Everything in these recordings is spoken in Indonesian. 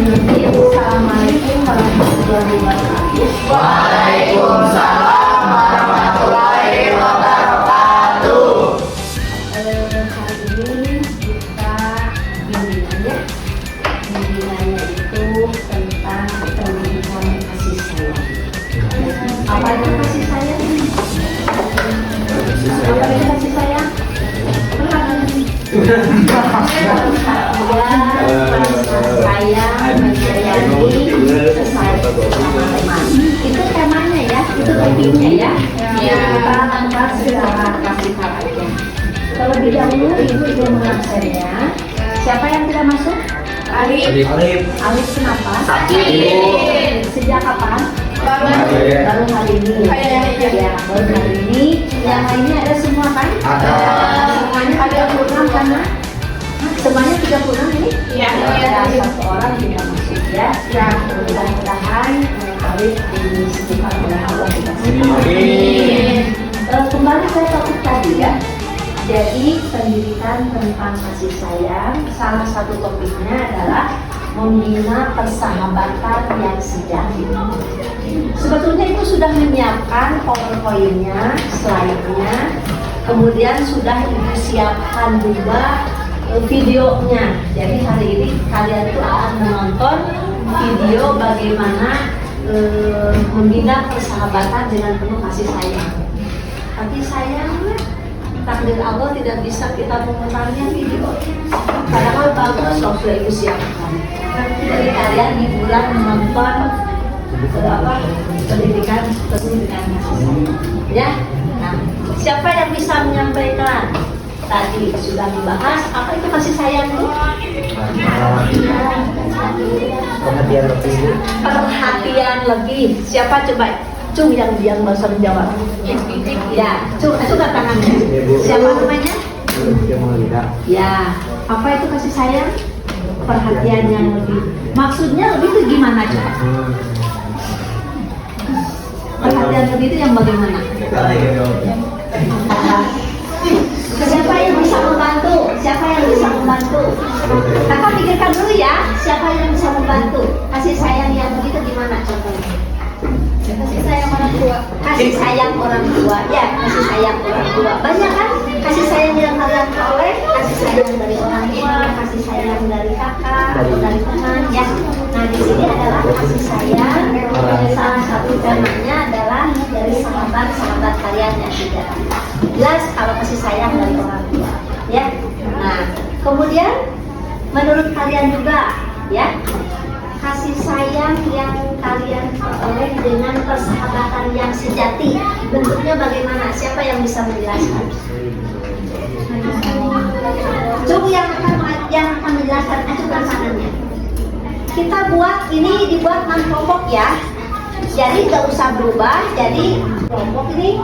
Assalamualaikum warahmatullahi wabarakatuh. Waalaikumsalam warahmatullahi wabarakatuh. Hari ini kita bimbingannya itu tentang pendidikan kasih sayang. Apa itu kasih sayang? Apa itu kasih sayang? Sayang, menyayangi, sesayang sama teman. Itu temanya ya, itu topiknya ya. Kita angkat secara kasih sayang. Terlebih dahulu ibu mengabsennya. Siapa yang tidak masuk? Alif. Alif kenapa? Sejak kapan? Baru hari ini. Ya, baru hari ini. Yang lainnya ada semua kan? Ada. Semuanya ada program karena semuanya 36 ini? Iya. Ada satu orang tidak masuk ya. Ya, mudah-mudahan Alif disebutkan oleh Allah dikasih. Amin. Kembali ke topik tadi ya. Jadi pendidikan tentang kasih sayang, salah satu topiknya adalah membina persahabatan yang sejati. Sebetulnya itu sudah menyiapkan PowerPoint-nya, slide-nya, kemudian sudah ibu siapkan juga videonya. Jadi hari ini kalian itu akan menonton video bagaimana membina persahabatan dengan penuh kasih sayang. Tapi sayangnya takdir Allah tidak bisa kita memutarnya videonya. Padahal bagus loh sudah ibu siapkan. Jadi kalian di bulan menonton pendidikan kasih sayang. Ya. Nah, siapa yang bisa menyampaikan? Tadi sudah dibahas apa itu kasih sayang itu? Perhatian lebih. Siapa coba? Cung yang bisa menjawab. Ya, cung angkat tangannya. Siapa namanya? Ya, apa itu kasih sayang? Perhatian yang lebih. Maksudnya lebih itu gimana coba? Perhatian lebih itu yang bagaimana? Siapa yang bisa membantu? Siapa yang bisa membantu? Kakak pikirkan dulu ya. Siapa yang bisa membantu? Kasih sayang yang begitu gimana contohnya? Kasih sayang orang tua. Kasih sayang orang tua. Ya, kasih sayang orang tua. Banyak kan? Kasih sayang yang kalian peroleh. Kasih sayang dari orang tua. Kasih sayang dari kakak atau dari teman. Ya. Nah, di sini adalah kasih sayang. Salah satu temanya adalah dari sahabat-sahabat kalian yang tidak. Jelas kalau kasih sayang dari orang tua. Ya. Nah, kemudian menurut kalian juga, ya. Kasih sayang yang kalian peroleh dengan persahabatan yang sejati. Bentuknya bagaimana? Siapa yang bisa menjelaskan? Coba yang akan menjelaskan, ajukan tangannya. Kita buat ini dibuat 6 kelompok ya. Jadi nggak usah berubah. Jadi kelompok ini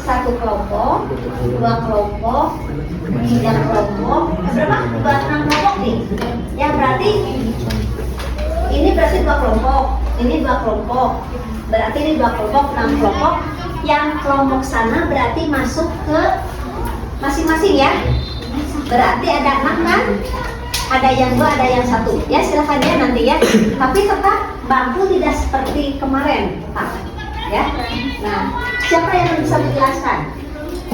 1 kelompok, 2 kelompok, 3 kelompok. Berapa? Buat 6 kelompok nih. Ya berarti ini berarti 2 kelompok, ini 2 kelompok, berarti ini 2 kelompok, 6 kelompok. Yang kelompok sana berarti masuk ke masing-masing ya. Berarti ada 6 kan? Ada yang 2, ada yang 1. Ya silahkan ya nanti ya. Tapi tetap bangku tidak seperti kemarin, Pak. Ya. Nah, siapa yang bisa menjelaskan?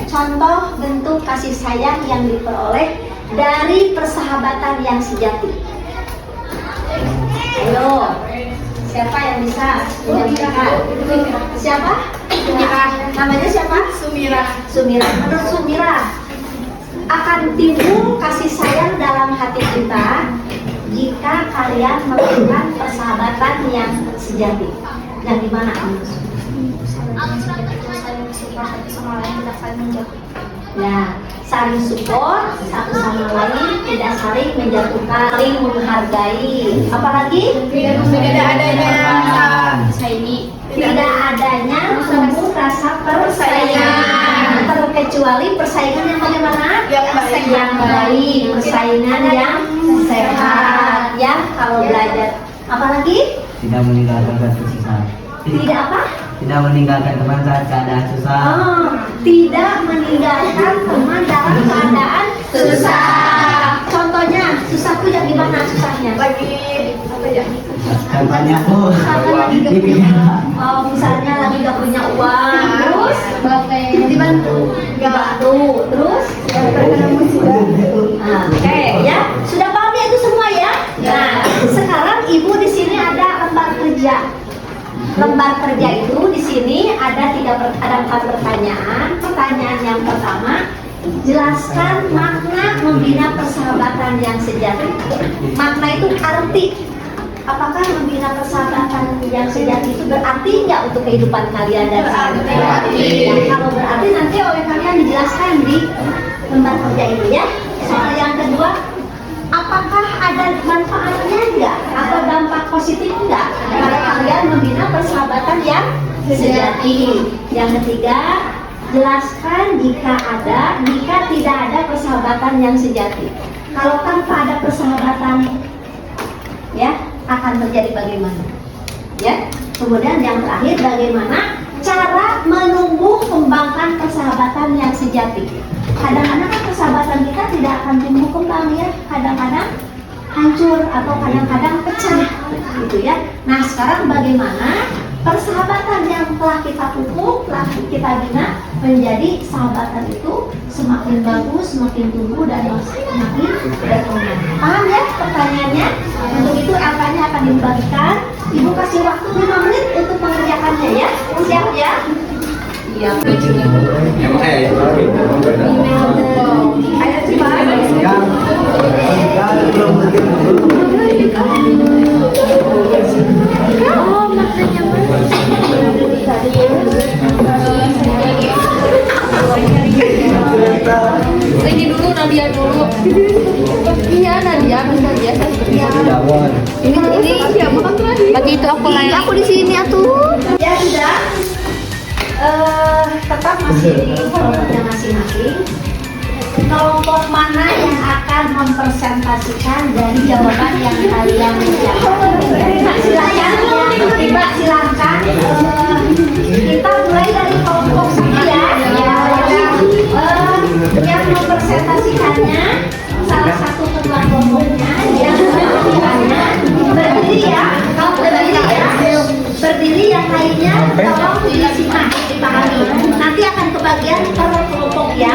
Contoh bentuk kasih sayang yang diperoleh dari persahabatan yang sejati. Ayo, siapa yang bisa menyampaikan? Siapa? Sumira. Namanya siapa? Sumira. Menurut Sumira, akan timbul kasih sayang dalam hati kita jika kalian melakukan persahabatan yang sejati. Yang dimana menurut Ya, saling support satu sama lain, tidak saling menjatuhkan, saling menghargai. Apalagi Tidak adanya tidak adanya tumbuh rasa persaingan, terkecuali persaingan yang bagaimana? Yang baik, persaingan yang sehat. Ya, kalau belajar. Apalagi tidak meninggalkan saat susah. tidak apa? Tidak meninggalkan teman saat keadaan susah. Tidak meninggalkan teman dalam keadaan susah. Contoh contohnya, susah tuh yang gimana susahnya? Lagi apa ya? Contohnya aku. Misalkan lagi gak punya, oh misalnya lagi gak punya uang, terus dibantu, terus terkena musibah. Nah, oke ya, sudah paham ya itu semua ya? Nah, sekarang ibu di sini ada lembar kerja. Lembar kerja itu di sini ada 4 pertanyaan. Pertanyaan yang pertama, jelaskan makna membina persahabatan yang sejati. Makna itu arti. Apakah membina persahabatan yang sejati itu berarti nggak untuk kehidupan kalian dan Berarti. Ya, kalau berarti nanti oleh kalian dijelaskan di lembar kerja ini ya. Soal yang kedua, apakah ada manfaatnya enggak atau dampak positif enggak kalau kalian membina persahabatan yang sejati? Yang ketiga, jelaskan jika tidak ada persahabatan yang sejati. Kalau tanpa ada persahabatan, ya akan terjadi bagaimana? Ya. Kemudian yang terakhir, bagaimana cara menumbuh kembangkan persahabatan yang sejati? Kadang-kadang kan persahabatan kita tidak akan tumbuh kembang ya, kadang-kadang hancur atau kadang-kadang pecah gitu ya. Nah sekarang bagaimana persahabatan yang telah kita pupuk, telah kita bina menjadi sahabatan itu semakin bagus, semakin tumbuh dan semakin berkembang. Paham ya pertanyaannya? Untuk itu angkanya akan dibagikan. Ibu kasih waktu 5 menit untuk mengerjakannya ya. Siap ya? Iya. Ayo cepat. Oh, maknanya Ini dulu Nadia dulu. Iya Nadia, bentar biasa seperti ini siapa kan tadi? Pagi itu aku lain. Aku di sini atuh. Ya sudah. Tetap masih di kelompoknya masing-masing. Kelompok mana yang akan mempresentasikan dari jawaban yang kalian jawab? Silakan, Mbak silakan. Kita mulai dari kelompok satu ya. Yang mempresentasikannya salah satu ketua kelompoknya yang mempresentasikannya berdiri ya. Kalau berdiri ya. Berdiri, yang lainnya tolong disimak, dipahami. Nanti akan kebagian per kelompok ya.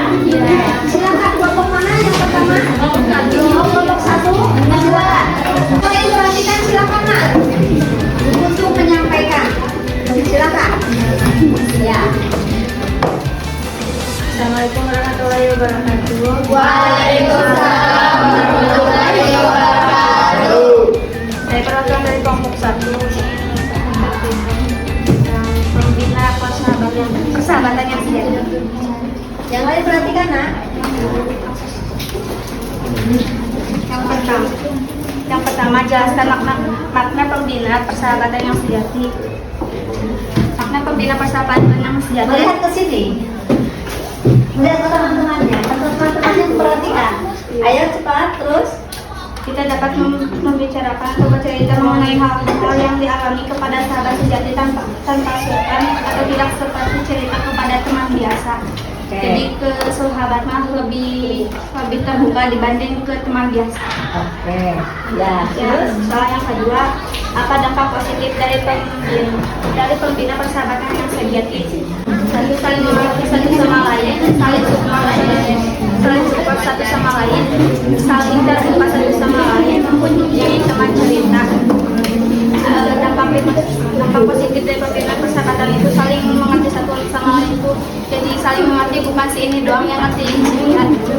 Silakan kelompok mana yang pertama? Kelompok 1, kedua. Kalian perhatikan silakan nak untuk menyampaikan. Silakan. Ya. Assalamualaikum warahmatullahi wabarakatuh. Waalaikumsalam warahmatullahi wabarakatuh. Saya perwakilan dari kelompok 1. Pembina persahabatan yang sejati. Yang lain perhatikan nak. Yang pertama jelaskan makna pembina persahabatan yang sejati. Makna pembina persahabatan yang sejati. Melihat ke sini. Melihat ke teman-temannya. Teman-temannya perhatikan. Ayo cepat terus. Kita dapat membicarakan atau bercerita mengenai hal-hal yang dialami kepada sahabat sejati tanpa sungkan atau tidak seperti cerita kepada teman biasa. Oke. Jadi ke sahabat mah lebih terbuka dibanding ke teman biasa. Oke. Ya, Ya, terus. soal yang kedua, apa dampak positif dari pembina persahabatan yang sejati? Saling mengerti saling sama lain, saling support satu sama lain, saling terbuka satu sama lain, mempunyai teman cerita. Dampak positif dari pembina persahabatan itu saling mengerti satu sama lain itu, jadi saling mengerti bukan si ini doang yang ngerti ini.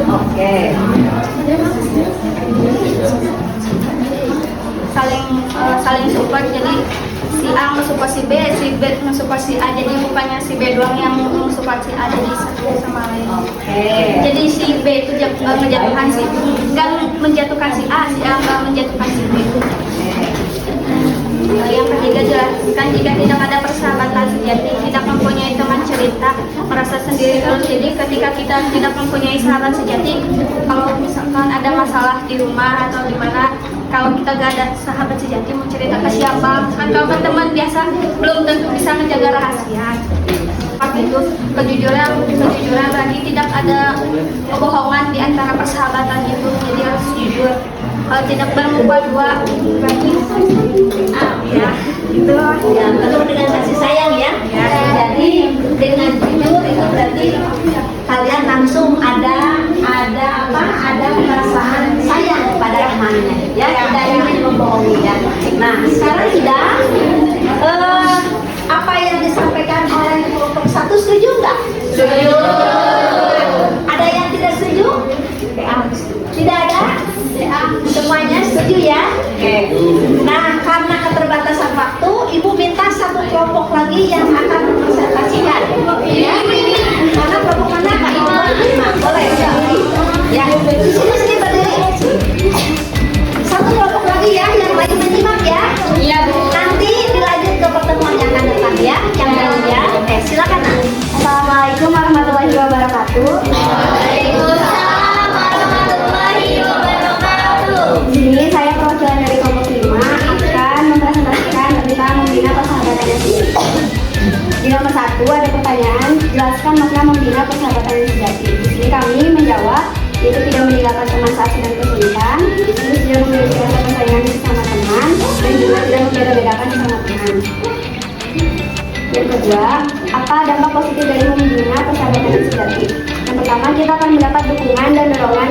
Oke. Saling support, jadi si A mensupport si B mensupport si A, jadi bukannya si B doang yang mensupport si A, jadi satu sama lain. Oke. Jadi si B itu nggak menjatuhkan si A nggak menjatuhkan si B. Yang ketiga, jelaskan jika tidak ada persahabatan sejati, tidak mempunyai teman cerita, merasa sendiri terus. Jadi ketika kita tidak mempunyai sahabat sejati, kalau misalkan ada masalah di rumah atau di mana, kalau kita gak ada sahabat sejati mau cerita ke siapa? Kan kalau ke teman biasa belum tentu bisa menjaga rahasia. itu kejujuran berarti tidak ada kebohongan di antara persahabatan itu, jadi harus jujur. Kalau tidak bermuka dua berarti ya itu Ya, penuh dengan kasih sayang ya. Jadi dengan jujur itu berarti kalian langsung ada perasaan sayang kepada temannya ya, tidak ingin membohongi ya. Nah, sekarang sudah apa yang disampaikan oleh kelompok 1 setuju nggak? Setuju. Ada yang tidak setuju? Tidak ada? Semuanya setuju ya? Oke. Nah, karena keterbatasan waktu, Ibu minta satu kelompok lagi yang akan mempresentasikan. Ya. Karena kelompok mana? Boleh ya? Ya. Sini berdiri. Satu kelompok lagi ya, yang lagi menyimak ya. Iya, Bu. Nanti dilanjut ke pertemuan yang akan datang ya, yang lain ya. Oke, silakan. Assalamualaikum warahmatullahi wabarakatuh. Waalaikumsalam warahmatullahi wabarakatuh. Di sini saya perwakilan dari kelompok 5 akan mempresentasikan tentang membina persahabatan yang sejati. Di nomor 1 ada pertanyaan, jelaskan makna membina persahabatan yang sejati. Di sini kami menjawab, yaitu tidak meninggalkan teman saat sedang kesulitan, terus tidak memiliki rasa persaingan bersama teman, dan juga tidak membeda-bedakan sesama teman. Yang kedua, apa dampak positif dari membina persahabatan yang sejati? Yang pertama, kita akan mendapat dukungan dan dorongan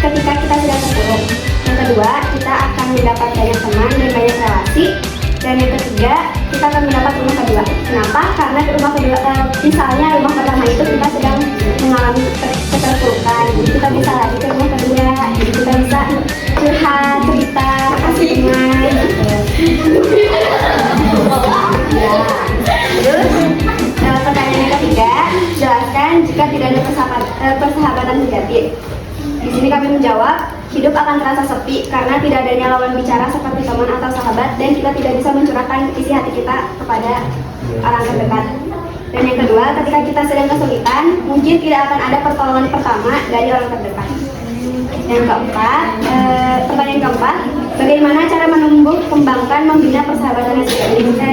ketika kita sedang terpuruk. Yang kedua, kita akan mendapat banyak teman dan banyak relasi. Dan yang ketiga, kita akan mendapat rumah kedua. Kenapa? Karena rumah kedua, misalnya rumah pertama itu kita sedang mengalami keterpurukan, jadi kita bisa lagi ke rumah kedua, jadi kita bisa curhat, cerita, kasih teman. Ya. Terus pertanyaan yang ketiga, jelaskan jika tidak ada persahabatan sejati. Di sini kami menjawab, hidup akan terasa sepi karena tidak adanya lawan bicara seperti teman atau sahabat, dan kita tidak bisa mencurahkan isi hati kita kepada orang terdekat. Dan yang kedua, ketika kita sedang kesulitan, mungkin tidak akan ada pertolongan pertama dari orang terdekat. Yang keempat, pertanyaan keempat, bagaimana cara menumbuh kembangkan membina persahabatan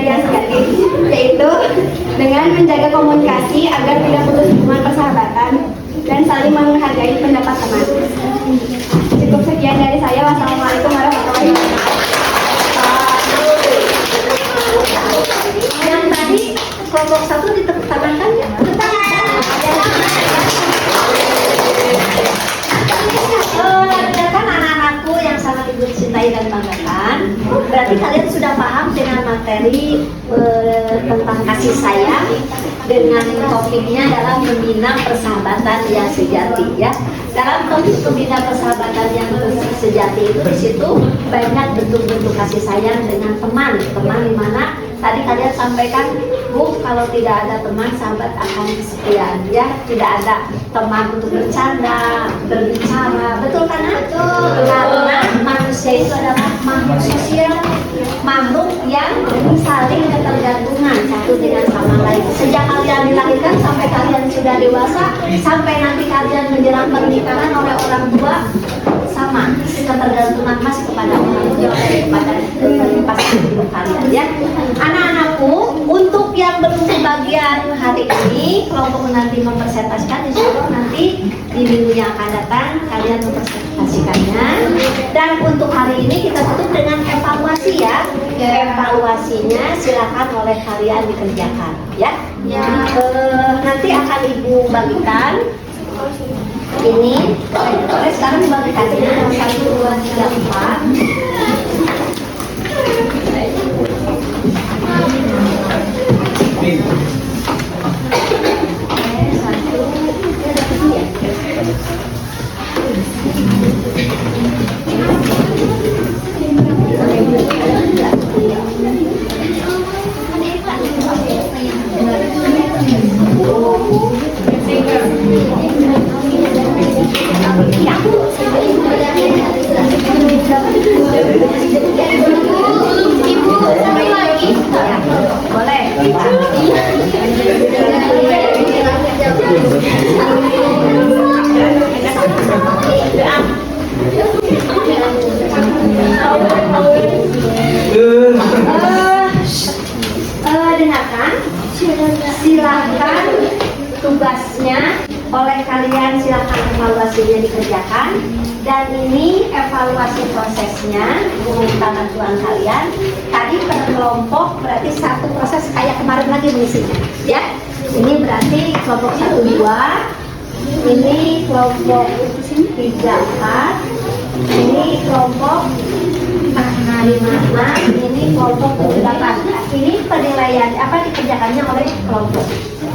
yang sejati, yaitu dengan menjaga komunikasi agar tidak putus hubungan persahabatan dan saling menghargai pendapat teman. Cukup sekian dari saya. Wassalamualaikum warahmatullahi wabarakatuh. Yang tadi kelompok 1 ditepuk tangankan ya? Tepuk tangan. Rekan anak-anakku yang sangat ibu cintai dan banggakan, berarti kalian sudah paham dengan materi tentang kasih sayang dengan topiknya dalam membina persahabatan yang sejati ya. Dalam topik membina persahabatan yang sejati itu di situ banyak bentuk-bentuk kasih sayang dengan teman di mana tadi kalian sampaikan, Bu, kalau tidak ada teman, sahabat akan kesepian ya. Tidak ada teman untuk bercanda, berbicara, betul kan? Betul. Karena manusia itu adalah makhluk sosial, makhluk yang saling ketergantungan satu dengan sama lain. Sejak kalian dilahirkan sampai kalian sudah dewasa, sampai nanti kalian menjelang pernikahan oleh orang tua, sama ketergantungan Mas kepada orang tua, kepada pasangan hidup kalian ya. Anak-anakku, untuk yang belum kebagian hari ini, kelompok nanti mempresentasikan, insya Allah nanti di minggu yang akan datang kalian mempresentasikannya. Dan untuk hari ini kita tutup dengan evaluasi ya. Evaluasinya silakan oleh kalian dikerjakan ya. Nanti akan Ibu bagikan ini. Sekarang dibagikannya 1, 2, 3, 4. Dengarkan, Silakan tugasnya oleh kalian, silakan evaluasinya dikerjakan. Dan ini evaluasi prosesnya, meminta bantuan kalian. Tadi per kelompok berarti satu proses kayak kemarin lagi mengisinya, ya. Ini berarti kelompok 1, 2, ini kelompok 3, 4, ini kelompok 5, 6, ini kelompok 7, 8. Ini penilaian dikerjakannya oleh kelompok,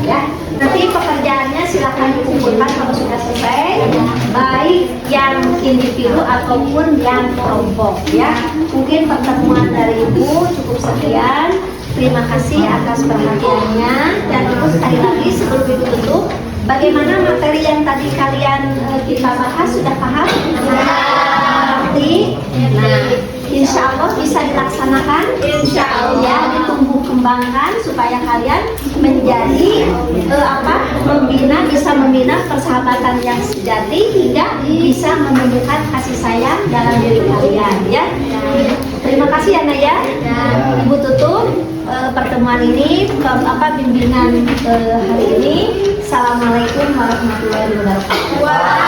ya. Nanti pekerjaannya silakan dikumpulkan kalau sudah selesai, baik yang individu ataupun yang kelompok, ya. Mungkin pertemuan dari Ibu cukup sekian. Terima kasih atas perhatiannya, dan Ibu sekali lagi sebelum Ibu tutup, bagaimana materi yang tadi kalian kita bahas, sudah paham? Ngerti? Nah, insya Allah bisa dilaksanakan. Insya Allah ya, ditumbuh kembangkan supaya kalian menjadi bisa membina persahabatan yang sejati hingga bisa menumbuhkan kasih sayang dalam diri kalian, ya. Terima kasih ya Naya. Ibu tutup pertemuan ini, bimbingan hari ini. Assalamualaikum warahmatullahi wabarakatuh.